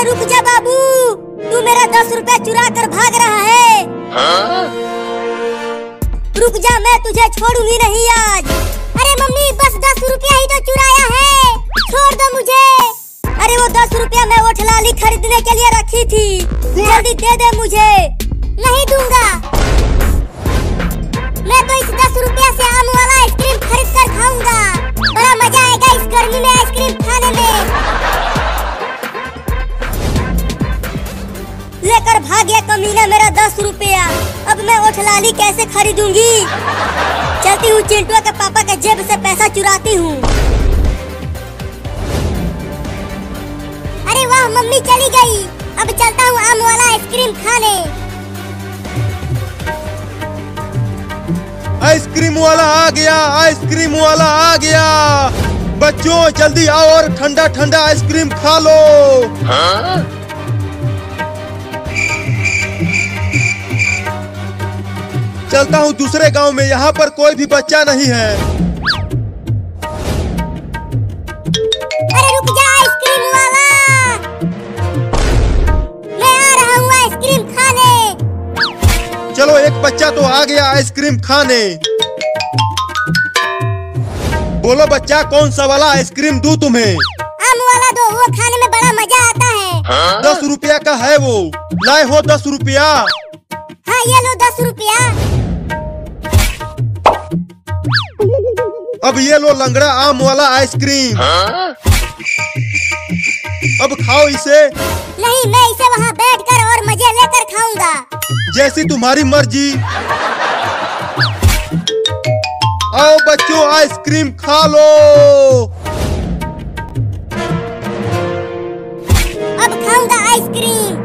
रुक जा बाबू, तू मेरा 10 रुपया चुरा कर भाग रहा है। रुक जा, मैं तुझे छोड़ूंगी नहीं आज। अरे मम्मी बस 10 रुपया ही तो चुराया है, छोड़ दो मुझे। अरे वो 10 रुपया मैं ओठ लाली खरीदने के लिए रखी थी, जल्दी दे दे मुझे। नहीं दूंगा, मैं तो इस 10 रुपया से आम वाला आइसक्रीम खरीद कर खाऊंगा। बड़ा मजा आएगा इस गर्मी में आइसक्रीम खाने में। लेकर भाग गया कमीना मेरा 10 रुपया। अब मैं ओठ लाली कैसे खरीदूंगी? चलती हूँ चिंटू के पापा के जेब से पैसा चुराती हूँ। अरे वाह, मम्मी चली गई। अब चलता हूँ आम वाला आइसक्रीम खाने। आइसक्रीम वाला आ गया, आइसक्रीम वाला आ गया। बच्चों जल्दी आओ और ठंडा ठंडा आइसक्रीम खा लो। चलता हूँ दूसरे गांव में, यहाँ पर कोई भी बच्चा नहीं है। अरे रुक जा आइसक्रीम वाला, मैं आ रहा हूँ आइसक्रीम खाने। चलो एक बच्चा तो आ गया आइसक्रीम खाने। बोलो बच्चा, कौन सा वाला आइसक्रीम दूं तुम्हें? आम वाला दो, वो खाने में बड़ा मजा आता है। 10 रुपया का है वो, लाए हो 10 रुपया? हाँ ये लो 10 रुपया। अब ये लो लंगड़ा आम वाला आइसक्रीम। अब खाओ इसे। नहीं, मैं इसे वहाँ बैठकर और मजे लेकर खाऊंगा। जैसी तुम्हारी मर्जी। आओ बच्चों आइसक्रीम खा लो। अब खाऊंगा आइसक्रीम।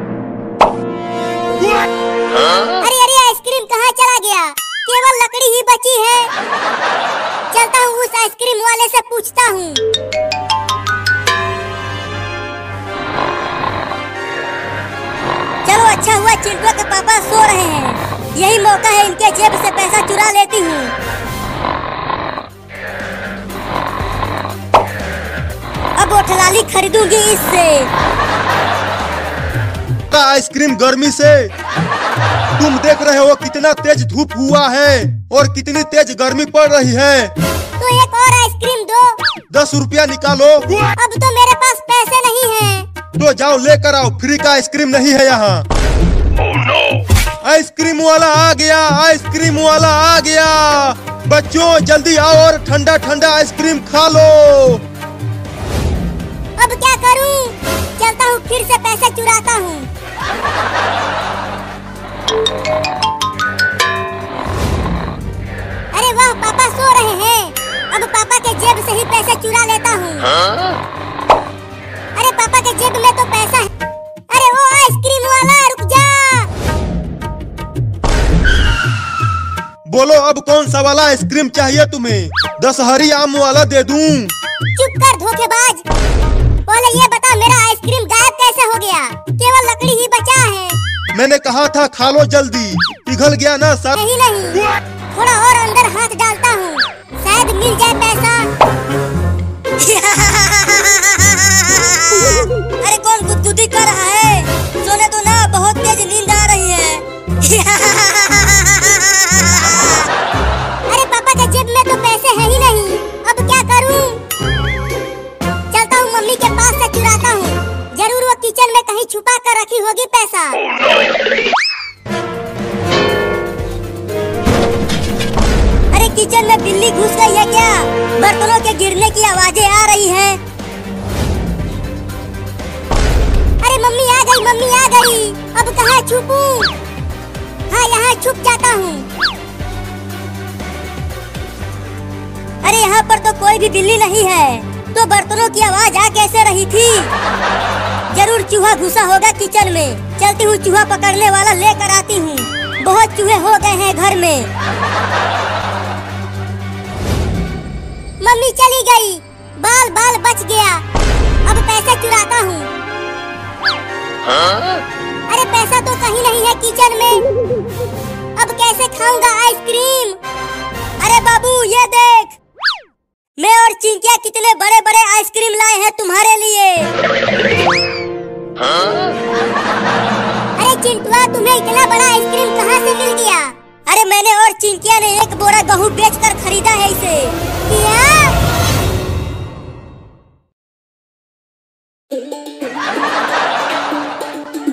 अरे अरे आइसक्रीम कहाँ चला गया? केवल लकड़ी ही बची है। चलता हूँ उस आइसक्रीम वाले से पूछता हूँ। चलो अच्छा हुआ चिंटू के पापा सो रहे हैं, यही मौका है इनके जेब से पैसा चुरा लेती हूँ। अब ओठ लाली खरीदूंगी इससे। आइसक्रीम गर्मी से तुम देख रहे हो कितना तेज धूप हुआ है और कितनी तेज गर्मी पड़ रही है। तो एक और आइसक्रीम दो। 10 रुपया निकालो। अब तो मेरे पास पैसे नहीं हैं। तो जाओ लेकर आओ, फ्री का आइसक्रीम नहीं है यहाँ। आइसक्रीम वाला आ गया, आइसक्रीम वाला आ गया। बच्चों जल्दी आओ और ठंडा ठंडा आइसक्रीम खा लो। अब क्या करूं? चलता हूँ फिर से पैसे चुराता हूँ। अरे वाह, पापा सो रहे हैं। अब पापा के जेब से ही पैसे चुरा लेता हूँ। अरे पापा के जेब में तो पैसा है। अरे वो आइसक्रीम वाला, रुक जा। बोलो अब कौन सा वाला आइसक्रीम चाहिए तुम्हें? 10 हरी आम वाला दे दूं? चुप कर धोखेबाज, पहले ये बता मेरा आइसक्रीम गायब कैसे हो गया? केवल लकड़ी ही बचा है। मैंने कहा था खा लो जल्दी, पिघल गया ना सब। नहीं, थोड़ा और अंदर हाथ डालता हूँ, शायद मिल जाए पैसा। अरे कौन गुदगुदी कर रहा है? सोने दो ना, बहुत तेज नींद आ रही है। अरे पापा के जेब में तो पैसे है ही नहीं, अब क्या करूँ? चलता हूँ मम्मी के पास से चुराता हूँ, जरूर वो किचन में कहीं छुपा कर रखी होगी पैसा। अरे किचन में बिल्ली घुस गई है क्या? बर्तनों के गिरने की आवाजें आ रही हैं। अरे मम्मी आ गई, मम्मी आ गई। अब कहाँ छुपूं? हाँ यहाँ छुप जाता हूँ। अरे यहाँ पर तो कोई भी बिल्ली नहीं है, तो बर्तनों की आवाज आ कैसे रही थी? जरूर चूहा घुसा होगा किचन में। चलती हूँ चूहा पकड़ने वाला लेकर आती हूँ, बहुत चूहे हो गए हैं घर में। मम्मी चली गई, बाल बाल बच गया। अब पैसे चुराता हूँ। अरे पैसा तो कहीं नहीं है किचन में, अब कैसे खाऊंगा आइसक्रीम? अरे बाबू ये देख, मैं और चिंकिया कितने बड़े बड़े आइसक्रीम लाए हैं तुम्हारे लिए। तुम्हें इतना बड़ा आइसक्रीम कहाँ से मिल गया? अरे मैंने और चिंकिया ने एक बोरा गेहूं बेचकर खरीदा है इसे। क्या?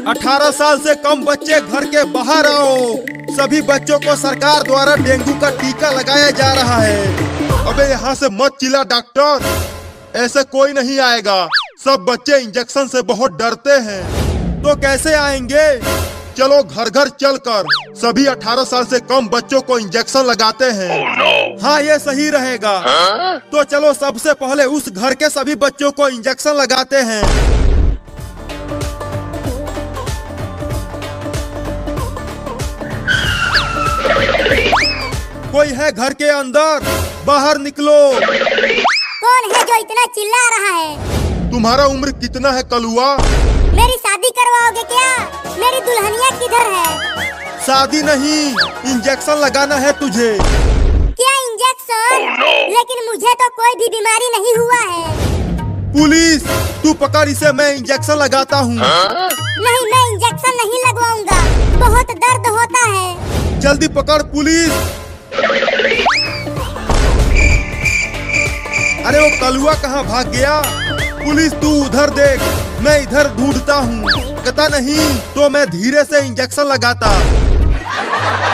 18 साल से कम बच्चे घर के बाहर आओ। सभी बच्चों को सरकार द्वारा डेंगू का टीका लगाया जा रहा है। अबे यहाँ से मत चिल्ला डॉक्टर, ऐसे कोई नहीं आएगा। सब बच्चे इंजेक्शन से बहुत डरते हैं। तो कैसे आएंगे? चलो घर घर चलकर सभी 18 साल से कम बच्चों को इंजेक्शन लगाते हैं। हाँ ये सही रहेगा। तो चलो सबसे पहले उस घर के सभी बच्चों को इंजेक्शन लगाते हैं। कोई है घर के अंदर? बाहर निकलो। कौन है जो इतना चिल्ला रहा है? तुम्हारा उम्र कितना है कलुआ? मेरी शादी करवाओगे क्या? मेरी दुल्हनिया किधर है? शादी नहीं, इंजेक्शन लगाना है तुझे। क्या इंजेक्शन? लेकिन मुझे तो कोई भी बीमारी नहीं हुआ है। पुलिस, तू पकड़ इसे, मैं इंजेक्शन लगाता हूँ। नहीं, मैं इंजेक्शन नहीं लगवाऊंगा, बहुत दर्द होता है। जल्दी पकड़ पुलिस। अरे वो कलुआ कहाँ भाग गया? पुलिस तू उधर देख, मैं इधर ढूंढता हूँ। पता नहीं तो मैं धीरे से इंजेक्शन लगाता।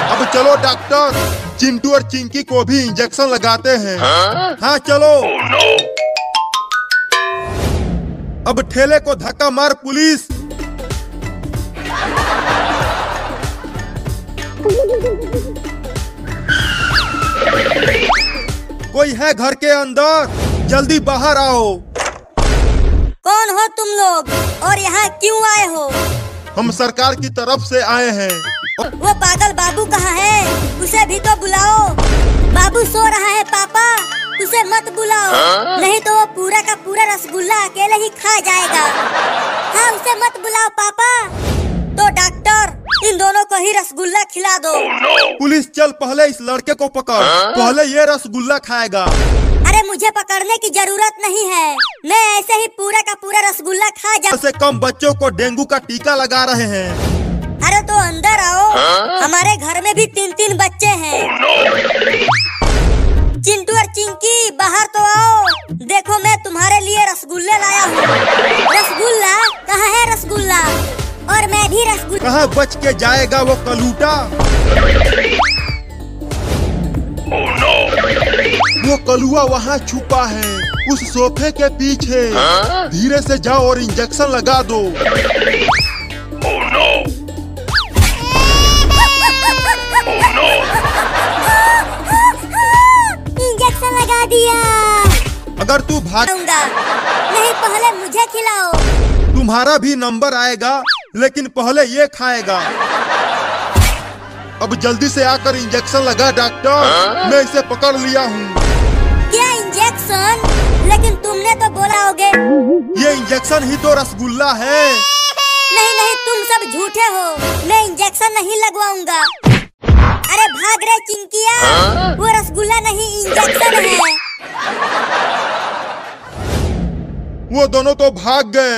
अब चलो डॉक्टर, चिंटू और चिंकी को भी इंजेक्शन लगाते हैं। हाँ चलो। अब ठेले को धक्का मार पुलिस। कोई है घर के अंदर? जल्दी बाहर आओ। कौन हो तुम लोग और यहाँ क्यों आए हो? हम सरकार की तरफ से आए हैं। वो पागल बाबू कहाँ है? उसे भी तो बुलाओ। बाबू सो रहा है पापा, उसे मत बुलाओ, नहीं तो वो पूरा का पूरा रसगुल्ला अकेले ही खा जाएगा। हाँ उसे मत बुलाओ पापा। तो डॉक्टर, इन दोनों को ही रसगुल्ला खिला दो। पुलिस चल पहले इस लड़के को पकड़, पहले ये रसगुल्ला खाएगा। अरे मुझे पकड़ने की जरूरत नहीं है, मैं ऐसे ही पूरा का पूरा रसगुल्ला खा जा। से कम बच्चों को डेंगू का टीका लगा रहे हैं। अरे तो अंदर आओ, हमारे घर में भी 3-3 बच्चे हैं। चिंटू और चिंकी बाहर तो आओ, देखो मैं तुम्हारे लिए रसगुल्ले लाया हूँ। रसगुल्ला? कहाँ है रसगुल्ला? और मैं भी रसगुल्ला। कहाँ बच के जाएगा वो कलूटा? वो कलुआ वहाँ छुपा है, उस सोफे के पीछे। धीरे से जाओ और इंजेक्शन लगा दो। इंजेक्शन लगा दिया। अगर तू भागूंगा नहीं, पहले मुझे खिलाओ। तुम्हारा भी नंबर आएगा, लेकिन पहले ये खाएगा। अब जल्दी से आकर इंजेक्शन लगा डॉक्टर, मैं इसे पकड़ लिया हूँ। क्या इंजेक्शन? लेकिन तुमने तो बोला होगे। ये इंजेक्शन ही तो रसगुल्ला है। नहीं नहीं, तुम सब झूठे हो, मैं इंजेक्शन नहीं लगवाऊंगा। अरे भाग रहे चिंकिया, वो रसगुल्ला नहीं इंजेक्शन है। वो दोनों तो भाग गए,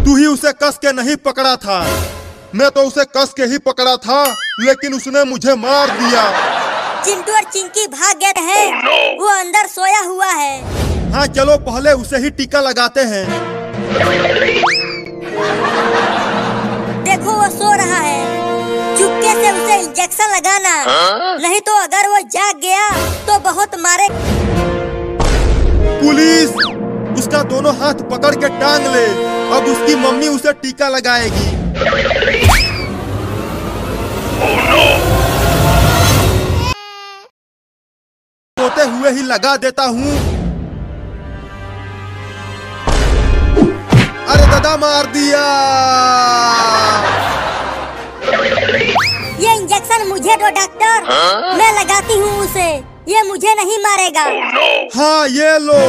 तू ही उसे कस के नहीं पकड़ा था। मैं तो उसे कस के ही पकड़ा था, लेकिन उसने मुझे मार दिया। चिंटू और चिंकी भाग गए हैं, वो अंदर सोया हुआ है। हाँ चलो पहले उसे ही टीका लगाते हैं। देखो वो सो रहा है, चुपके से उसे इंजेक्शन लगाना, नहीं तो अगर वो जाग गया तो बहुत मारे। पुलिस, उसका दोनों हाथ पकड़ के टांग ले, अब उसकी मम्मी उसे टीका लगाएगी। सोते हुए ही लगा देता हूँ। अरे दादा मार दिया। ये इंजेक्शन मुझे दो डॉक्टर, मैं लगाती हूँ उसे, ये मुझे नहीं मारेगा। हाँ ये लो।